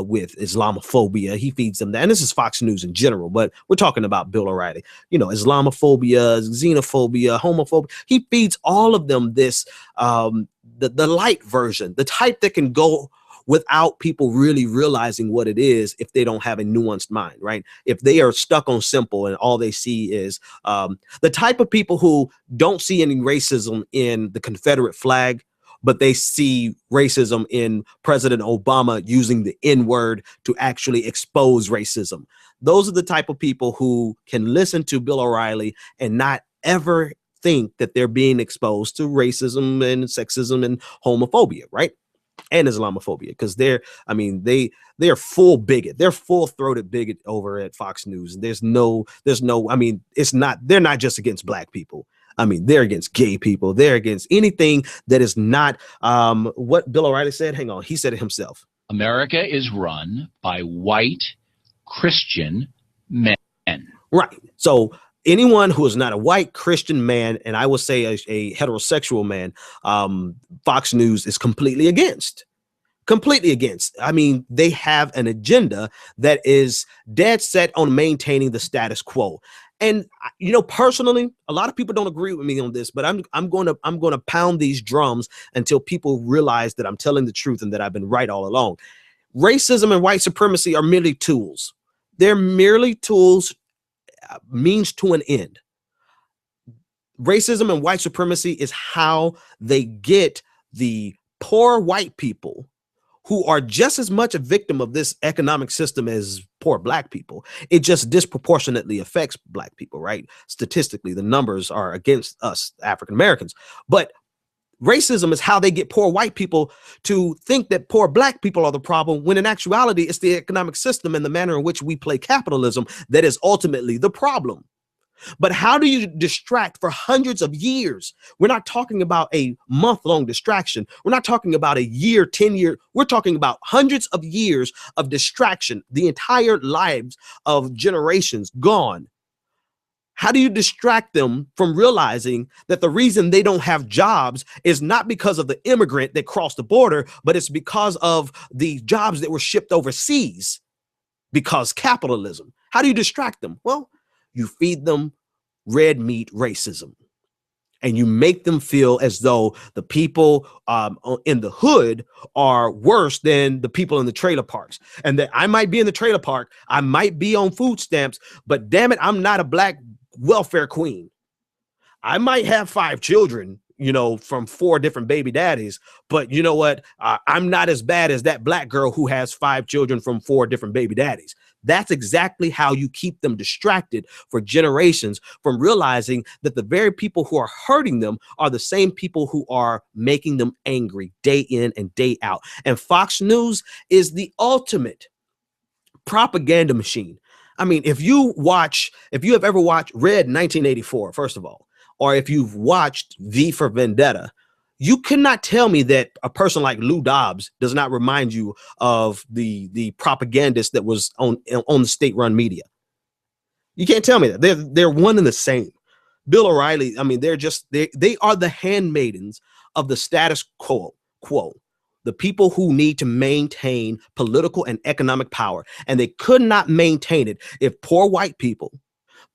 Speaker 1: with Islamophobia. He feeds them that. And this is Fox News in general, but we're talking about Bill O'Reilly. You know, Islamophobia, xenophobia, homophobia. He feeds all of them this, the light version, the type that can go without people really realizing what it is if they don't have a nuanced mind, right? If they are stuck on simple and all they see is the type of people who don't see any racism in the Confederate flag, but they see racism in President Obama using the N-word to actually expose racism. Those are the type of people who can listen to Bill O'Reilly and not ever think that they're being exposed to racism and sexism and homophobia, right? And Islamophobia, because they are full bigot. They're full-throated bigot over at Fox News. There's no, I mean, they're not just against black people. I mean, they're against gay people. They're against anything that is not what Bill O'Reilly said. Hang on. He said it himself.
Speaker 19: America is run by white Christian men.
Speaker 1: Right. So anyone who is not a white Christian man, and I will say a heterosexual man, Fox News is completely against. Completely against. I mean, they have an agenda that is dead set on maintaining the status quo. And you know, personally, a lot of people don't agree with me on this, but I'm going to pound these drums until people realize that I'm telling the truth and that I've been right all along. Racism and white supremacy are merely tools. They're merely tools, means to an end. Racism and white supremacy is how they get the poor white people, who are just as much a victim of this economic system as poor black people. It just disproportionately affects black people, right? Statistically, the numbers are against us African Americans. But racism is how they get poor white people to think that poor black people are the problem, when in actuality, it's the economic system and the manner in which we play capitalism that is ultimately the problem. But how do you distract for hundreds of years? We're not talking about a month-long distraction. We're not talking about a year, 10 years. We're talking about hundreds of years of distraction, the entire lives of generations gone. How do you distract them from realizing that the reason they don't have jobs is not because of the immigrant that crossed the border, but it's because of the jobs that were shipped overseas because capitalism? How do you distract them? Well, you feed them red meat racism, and you make them feel as though the people in the hood are worse than the people in the trailer parks, and that I might be in the trailer park, I might be on food stamps, but damn it, I'm not a black welfare queen. I might have 5 children, you know, from 4 different baby daddies, but you know what? I'm not as bad as that black girl who has 5 children from 4 different baby daddies. That's exactly how you keep them distracted for generations from realizing that the very people who are hurting them are the same people who are making them angry day in and day out. And Fox News is the ultimate propaganda machine. I mean, if you have ever watched Red 1984, first of all, or if you've watched V for Vendetta, you cannot tell me that a person like Lou Dobbs does not remind you of the propagandist that was on the state-run media. You can't tell me that. They're one and the same. Bill O'Reilly, I mean, they are the handmaidens of the status quo. The people who need to maintain political and economic power, and they could not maintain it if poor white people,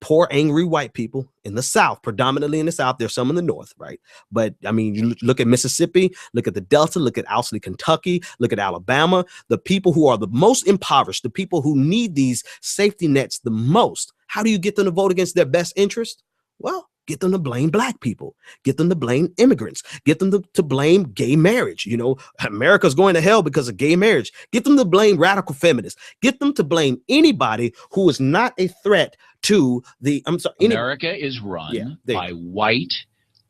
Speaker 1: poor, angry white people in the South, predominantly in the South, there's some in the North, right? But I mean, you look at Mississippi, look at the Delta, look at Owsley, Kentucky, look at Alabama, the people who are the most impoverished, the people who need these safety nets the most. How do you get them to vote against their best interest? Well, get them to blame black people, get them to blame immigrants, get them to blame gay marriage. You know, America's going to hell because of gay marriage. Get them to blame radical feminists, get them to blame anybody who is not a threat to the,
Speaker 19: America is run by white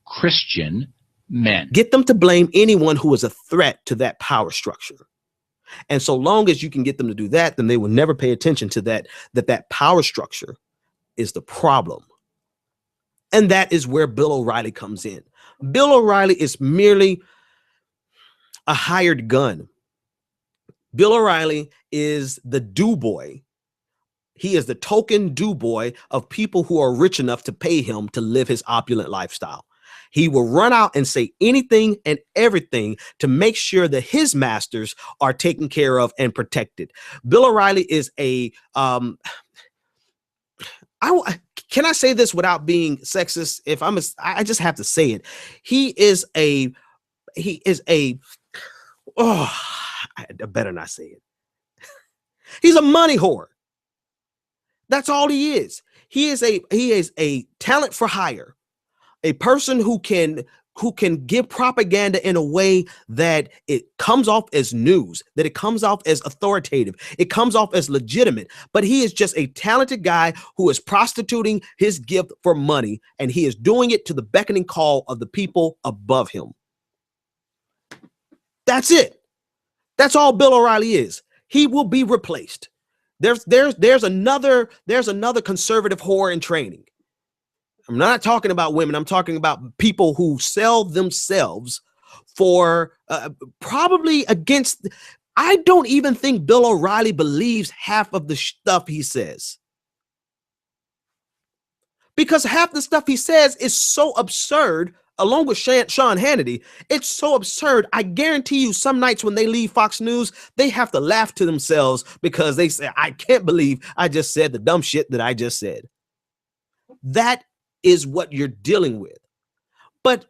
Speaker 19: Christian men.
Speaker 1: Get them to blame anyone who is a threat to that power structure. And so long as you can get them to do that, then they will never pay attention to that power structure is the problem. And that is where Bill O'Reilly comes in. Bill O'Reilly is merely a hired gun. Bill O'Reilly is the do boy. He is the token do boy of people who are rich enough to pay him to live his opulent lifestyle. He will run out and say anything and everything to make sure that his masters are taken care of and protected. Bill O'Reilly is can I say this without being sexist? I just have to say it. I better not say it. He's a money whore. That's all he is. He is a talent for hire, a person who can give propaganda in a way that it comes off as news, that it comes off as authoritative, it comes off as legitimate. But he is just a talented guy who is prostituting his gift for money, and he is doing it to the beckoning call of the people above him. That's it. That's all Bill O'Reilly is. He will be replaced. There's another conservative whore in training. I'm not talking about women. I'm talking about people who sell themselves for probably against. I don't even think Bill O'Reilly believes half of the stuff he says. because half the stuff he says is so absurd, along with Sean Hannity. It's so absurd. I guarantee you some nights when they leave Fox News, they have to laugh to themselves because they say, I can't believe I just said the dumb shit that I just said. That is what you're dealing with. But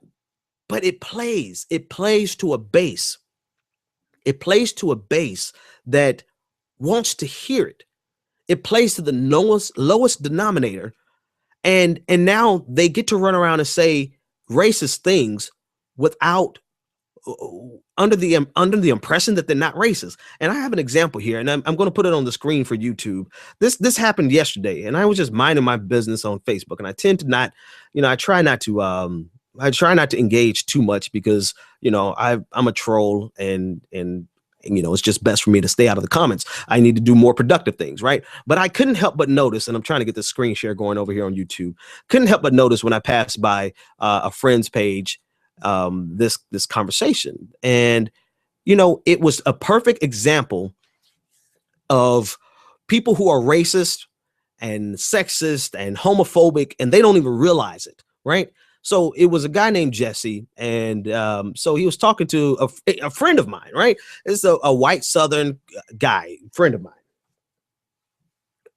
Speaker 1: it plays to a base. It plays to a base that wants to hear it. It plays to the lowest denominator. And now they get to run around and say racist things without under the impression that they're not racist. And I have an example here, and I'm going to put it on the screen for YouTube. This happened yesterday, and I was just minding my business on Facebook, and I tend to not, I try not to engage too much because I'm a troll, and it's just best for me to stay out of the comments. I need to do more productive things, right? But I couldn't help but notice, and I'm trying to get the screen share going over here on YouTube. Couldn't help but notice when I passed by a friend's page, this conversation, and it was a perfect example of people who are racist and sexist and homophobic, and they don't even realize it, right? So it was a guy named Jesse, and so he was talking to a friend of mine, right? It's a white Southern guy, friend of mine.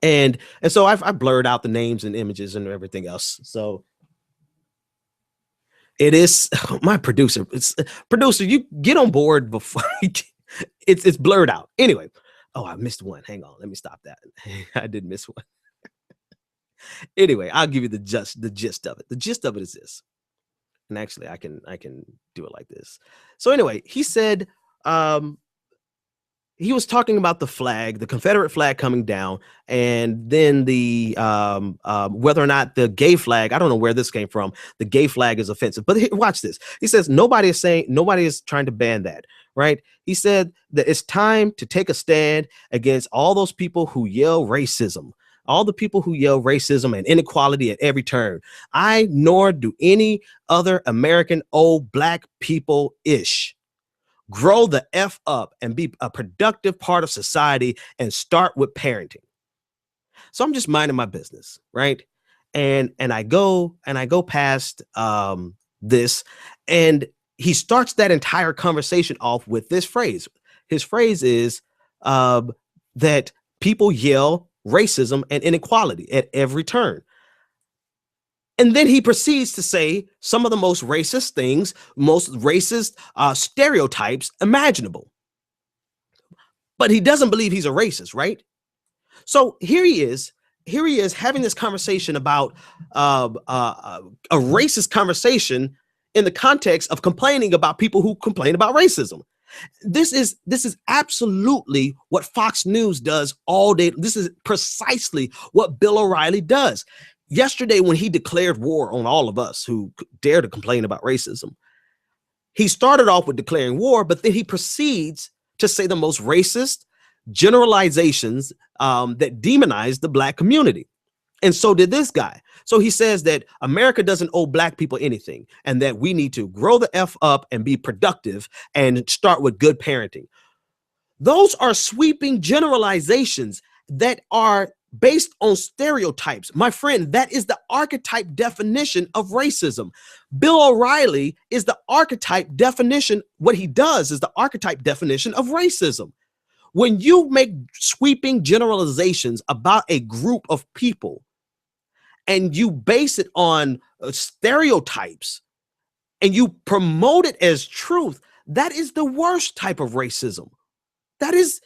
Speaker 1: And so I blurred out the names and images and everything else. So it is my producer. Producer, you get on board before it's blurred out. Anyway, I missed one. Hang on, let me stop that. I did miss one. Anyway, I'll give you the gist of it. The gist of it is this. And actually I can do it like this. So anyway, he said he was talking about the flag, the Confederate flag coming down, and then the whether or not the gay flag, I don't know where this came from, the gay flag is offensive. But watch this. He says nobody is trying to ban that, right? He said that it's time to take a stand against all those people who yell racism. All the people who yell racism and inequality at every turn. I nor do any other American old black people ish. Grow the F up and be a productive part of society and start with parenting. So I'm just minding my business, right? And I go past this, and he starts that entire conversation off with this phrase. His phrase is that people yell racism and inequality at every turn. And then he proceeds to say some of the most racist things, most racist stereotypes imaginable. But he doesn't believe he's a racist, right? So here he is having this conversation about a racist conversation in the context of complaining about people who complain about racism. This is absolutely what Fox News does all day. This is precisely what Bill O'Reilly does. Yesterday, when he declared war on all of us who dare to complain about racism, he started off with declaring war, but then he proceeds to say the most racist generalizations that demonize the black community. And so did this guy. So he says that America doesn't owe black people anything, and that we need to grow the F up and be productive and start with good parenting. Those are sweeping generalizations that are based on stereotypes. My friend, that is the archetype definition of racism. Bill O'Reilly is the archetype definition. What he does is the archetype definition of racism. When you make sweeping generalizations about a group of people and you base it on stereotypes and you promote it as truth, that is the worst type of racism. That is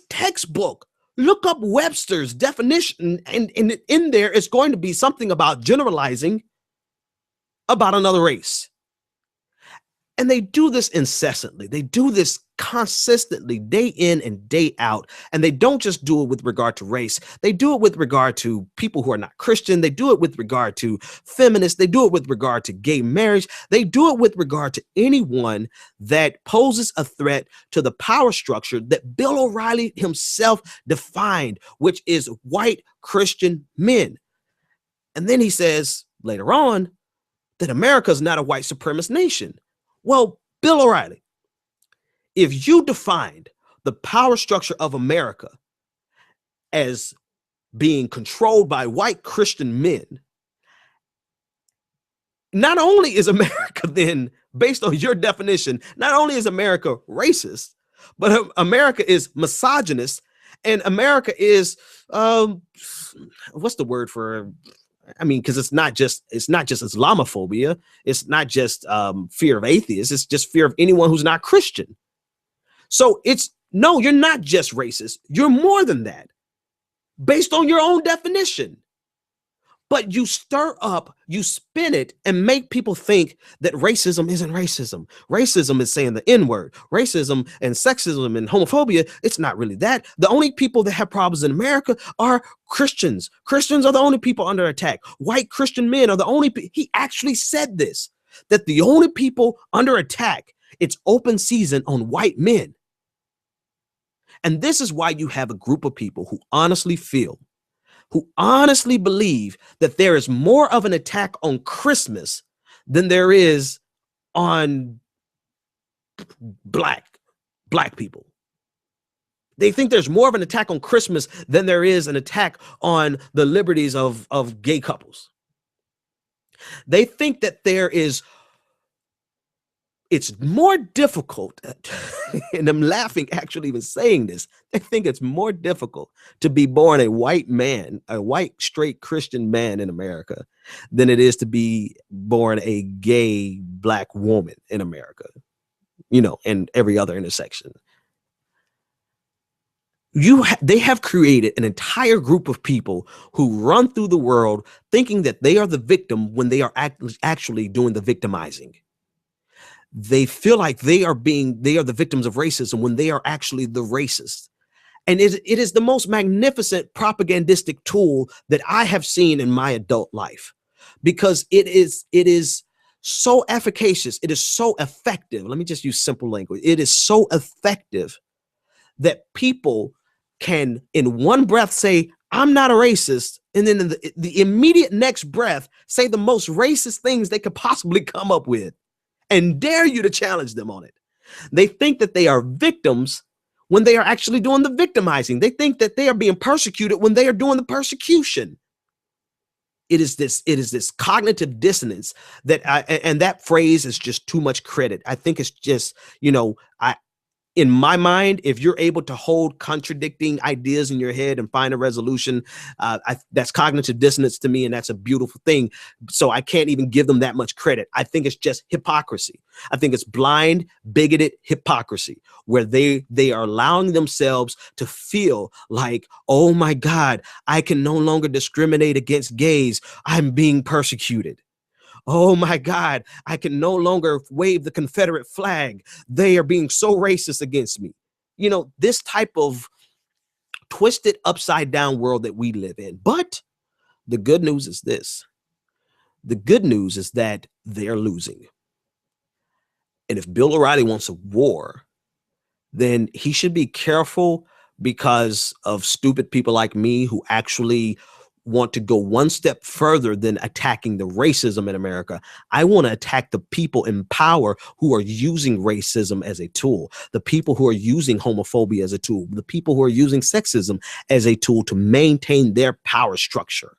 Speaker 1: textbook. Look up Webster's definition, and in there it's going to be something about generalizing about another race. And they do this incessantly. They do this consistently, day in and day out. And they don't just do it with regard to race. They do it with regard to people who are not Christian. They do it with regard to feminists. They do it with regard to gay marriage. They do it with regard to anyone that poses a threat to the power structure that Bill O'Reilly himself defined, which is white Christian men. And then he says later on that America is not a white supremacist nation. Well, Bill O'Reilly, if you defined the power structure of America as being controlled by white Christian men, not only is America then, based on your definition, not only is America racist, but America is misogynist, and America is what's the word for? I mean, because it's not just Islamophobia. It's not just fear of atheists. It's just fear of anyone who's not Christian. So no, you're not just racist. You're more than that, based on your own definition. But you stir up, you spin it, and make people think that racism isn't racism. Racism is saying the N-word. Racism and sexism and homophobia, it's not really that. The only people that have problems in America are Christians. Christians are the only people under attack. White Christian men are the only people. He actually said this, that the only people under attack, it's open season on white men. And this is why you have a group of people who honestly believe that there is more of an attack on Christmas than there is on black people. They think there's more of an attack on Christmas than there is an attack on the liberties of gay couples. They think that it's more difficult, and I'm laughing actually even saying this, they think it's more difficult to be born a white man, a white straight Christian man in America, than it is to be born a gay black woman in America, and every other intersection. They have created an entire group of people who run through the world thinking that they are the victim when they are actually doing the victimizing. They feel like they are the victims of racism when they are actually the racist. And it is the most magnificent propagandistic tool that I have seen in my adult life, because it is so efficacious. It is so effective. Let me just use simple language. It is so effective that people can in one breath say, I'm not a racist, and then in the immediate next breath say the most racist things they could possibly come up with, and dare you to challenge them on it. They think that they are victims when they are actually doing the victimizing. They think that they are being persecuted when they are doing the persecution. It is this cognitive dissonance and that phrase is just too much credit. I think it's just, in my mind, if you're able to hold contradicting ideas in your head and find a resolution, that's cognitive dissonance to me, and that's a beautiful thing. So I can't even give them that much credit. I think it's just hypocrisy. I think it's blind, bigoted hypocrisy, where they are allowing themselves to feel like, oh my God, I can no longer discriminate against gays. I'm being persecuted. Oh my God, I can no longer wave the Confederate flag. They are being so racist against me. This type of twisted upside down world that we live in. But the good news is this. The good news is that they're losing. And if Bill O'Reilly wants a war, then he should be careful because of stupid people like me who actually want to go one step further than attacking the racism in America. I want to attack the people in power who are using racism as a tool, the people who are using homophobia as a tool, the people who are using sexism as a tool to maintain their power structure,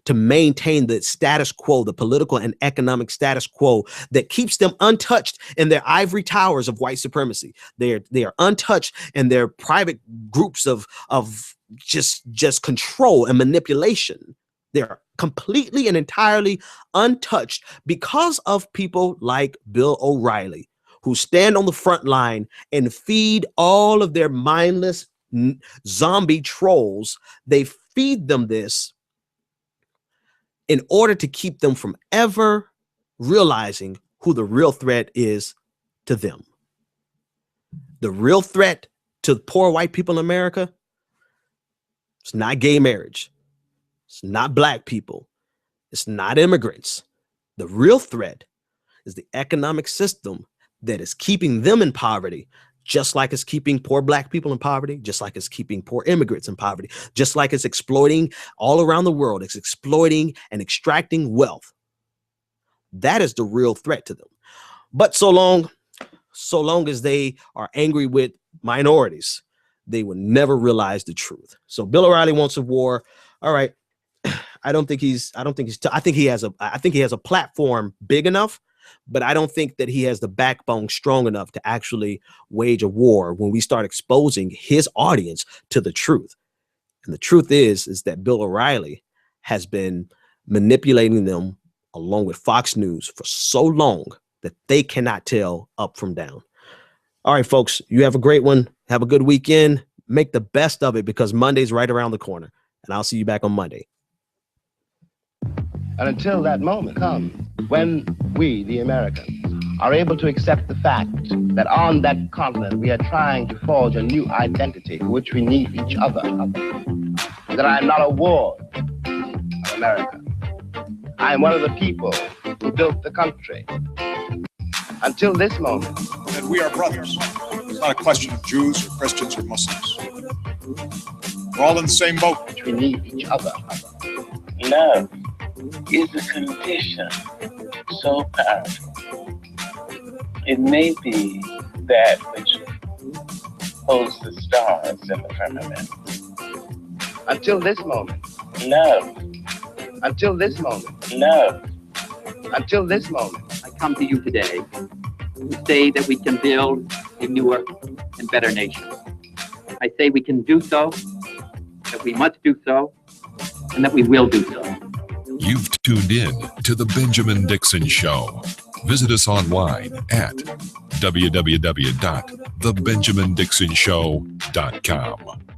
Speaker 1: to maintain the status quo, the political and economic status quo that keeps them untouched in their ivory towers of white supremacy. They are untouched in their private groups of just control and manipulation. They're completely and entirely untouched because of people like Bill O'Reilly, who stand on the front line and feed all of their mindless zombie trolls. They feed them this in order to keep them from ever realizing who the real threat is to them. The real threat to poor white people in America, it's not gay marriage. It's not black people. It's not immigrants. The real threat is the economic system that is keeping them in poverty, just like it's keeping poor black people in poverty, just like it's keeping poor immigrants in poverty, just like it's exploiting all around the world. It's exploiting and extracting wealth. That is the real threat to them. But so long as they are angry with minorities, they will never realize the truth. So Bill O'Reilly wants a war. All right. I think he has a platform big enough, but I don't think that he has the backbone strong enough to actually wage a war when we start exposing his audience to the truth. And the truth is that Bill O'Reilly has been manipulating them along with Fox News for so long that they cannot tell up from down. All right, folks, you have a great one. Have a good weekend. Make the best of it because Monday's right around the corner. And I'll see you back on Monday.
Speaker 20: And until that moment comes, when we, the Americans, are able to accept the fact that on that continent we are trying to forge a new identity for which we need each other, that I am not a ward of America. I am one of the people who built the country. Until this moment.
Speaker 21: And we are brothers. It's not a question of Jews or Christians or Muslims. We're all in the same boat.
Speaker 20: We need each other.
Speaker 22: Love is a condition so powerful. It may be that which holds the stars in the firmament.
Speaker 20: Until this moment.
Speaker 22: Love.
Speaker 20: Until this moment.
Speaker 22: Love.
Speaker 20: Until this moment.
Speaker 23: I come to you today to say that we can build a newer and better nation. I say we can do so, that we must do so, and that we will do so.
Speaker 3: You've tuned in to The Benjamin Dixon Show. Visit us online at www.thebenjamindixonshow.com.